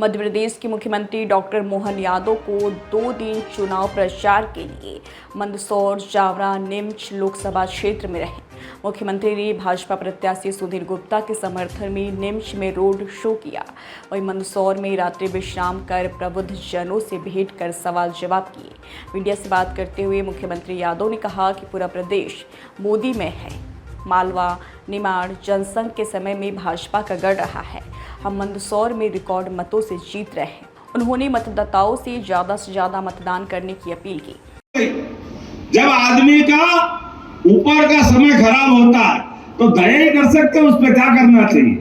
मध्य प्रदेश के मुख्यमंत्री डॉक्टर मोहन यादव को 2 दिन चुनाव प्रचार के लिए मंदसौर, जावरा, नीमच लोकसभा क्षेत्र में रहे। मुख्यमंत्री ने भाजपा प्रत्याशी सुधीर गुप्ता के समर्थन में नीमच में रोड शो किया। वहीं मंदसौर में रात्रि विश्राम कर प्रबुद्ध जनों से भेंट कर सवाल जवाब किए। मीडिया से बात करते हुए मुख्यमंत्री यादव ने कहा कि पूरा प्रदेश मोदी में है। मालवा, निमाड़ जनसंघ के समय में भाजपा का गढ़ रहा है। हम मंदसौर में रिकॉर्ड मतों से जीत रहे हैं। उन्होंने मतदाताओं से ज्यादा मतदान करने की अपील की। जब आदमी का ऊपर का समय खराब होता है तो दया ही कर सकते हैं। उस पर क्या करना चाहिए?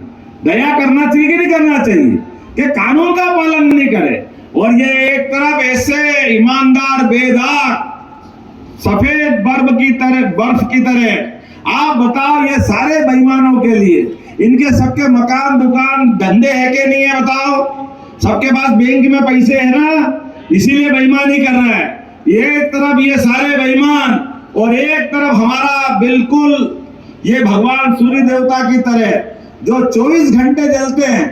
दया करना चाहिए कि नहीं करना चाहिए कि कानून का पालन नहीं करे। और ये एक तरफ ऐसे ईमानदार, बेदाग, सफेद बर्फ की तरह आप बताओ, ये सारे बेईमानों के लिए इनके सबके मकान, दुकान, धंधे है कि नहीं है? बताओ, सबके पास बैंक में पैसे है ना, इसीलिए बेईमानी कर रहा है। एक तरफ ये सारे बेईमान और एक तरफ हमारा बिल्कुल ये भगवान सूर्य देवता की तरह जो 24 घंटे जलते हैं,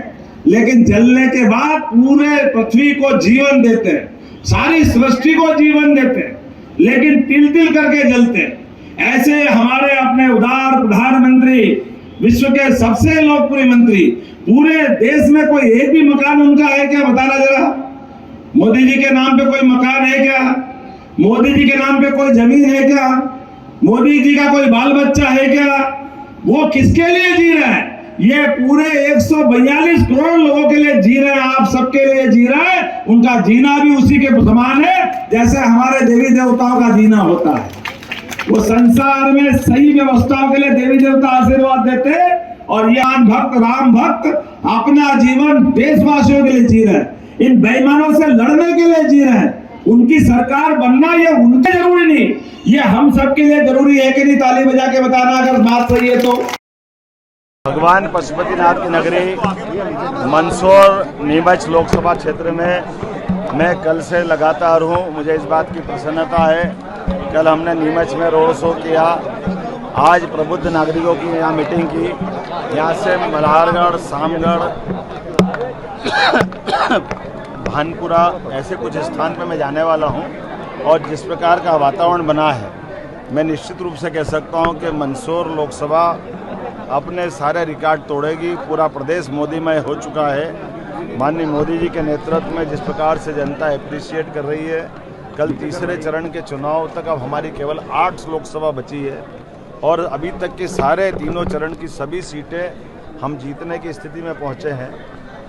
लेकिन जलने के बाद पूरे पृथ्वी को जीवन देते हैं, सारी सृष्टि को जीवन देते हैं, लेकिन तिल तिल करके जलते हैं। ऐसे हमारे अपने उदार प्रधानमंत्री, विश्व के सबसे लोकप्रिय मंत्री, पूरे देश में कोई एक भी मकान उनका है क्या? बताना जरा। मोदी जी के नाम पे कोई मकान है क्या? मोदी जी के नाम पे कोई जमीन है क्या? मोदी जी का कोई बाल बच्चा है क्या? वो किसके लिए जी रहा है? ये पूरे 142 करोड़ लोगों के लिए जी रहे हैं। आप सबके लिए जी रहा है। उनका जीना भी उसी के समान है जैसे हमारे देवी देवताओं का जीना होता है। वो संसार में सही व्यवस्थाओं के लिए देवी देवता आशीर्वाद देते हैं और ये भक्त, राम भक्त अपना जीवन देशवासियों के लिए जी रहे हैं। इन बेईमानों से लड़ने के लिए जी रहे हैं। उनकी सरकार बनना ये उनके जरूरी नहीं, ये हम सबके लिए जरूरी है कि नहीं? ताली बजा के बताना अगर बात सही है तो। भगवान पशुपतिनाथ की नगरी मंदसौर, नीमच लोकसभा क्षेत्र में मैं कल से लगातार हूँ। मुझे इस बात की प्रसन्नता है, कल हमने नीमच में रोड शो किया, आज प्रबुद्ध नागरिकों की यहाँ मीटिंग की। यहाँ से मल्हारगढ़, सामगढ़, भानपुरा ऐसे कुछ स्थान पर मैं जाने वाला हूँ। और जिस प्रकार का वातावरण बना है, मैं निश्चित रूप से कह सकता हूँ कि मंदसौर लोकसभा अपने सारे रिकॉर्ड तोड़ेगी। पूरा प्रदेश मोदीमय हो चुका है। माननीय मोदी जी के नेतृत्व में जिस प्रकार से जनता अप्रिशिएट कर रही है, कल तीसरे चरण के चुनाव तक अब हमारी केवल 8 लोकसभा बची है और अभी तक के सारे तीनों चरण की सभी सीटें हम जीतने की स्थिति में पहुंचे हैं।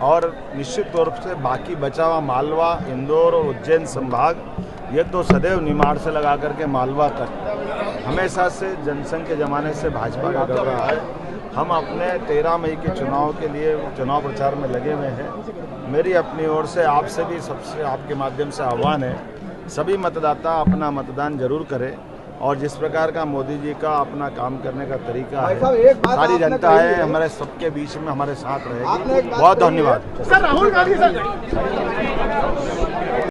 और निश्चित तौर से बाकी बचा हुआ मालवा, इंदौर और उज्जैन संभाग, ये तो सदैव निमाड़ से लगा करके मालवा तक हमेशा से जनसंघ के ज़माने से भाजपा का कर रहा है। हम अपने 13 मई के चुनाव के लिए चुनाव प्रचार में लगे हुए हैं। मेरी अपनी ओर से आपसे भी, सबसे आपके माध्यम से आह्वान है, सभी मतदाता अपना मतदान जरूर करें। और जिस प्रकार का मोदी जी का अपना काम करने का तरीका है, सारी जनता है हमारे सबके बीच में हमारे साथ रहेगी। बहुत धन्यवाद।